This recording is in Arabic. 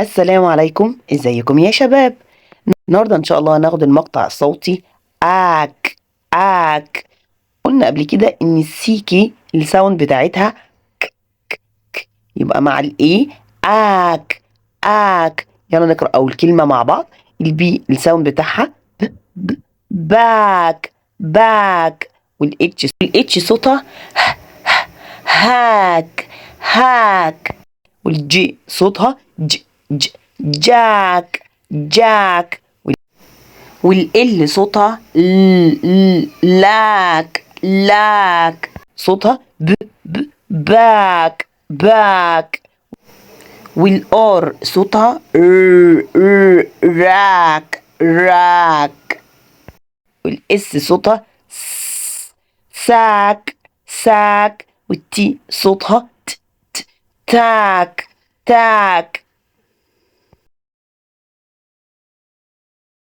السلام عليكم، ازيكم يا شباب؟ النهارده ان شاء الله هناخد المقطع الصوتي آك آك. قلنا قبل كده ان السيكي الساوند بتاعتها يبقى مع الايه آك آك. يلا نقرأ اول كلمة مع بعض. البي الساوند بتاعها باك باك. والاتش صوتها هاك هاك. والجي صوتها جاك جاك. والال صوتها لاك لاك. صوتها باك باك. والار صوتها راك راك. والاس صوتها ساك ساك. والتي صوتها تاك تاك.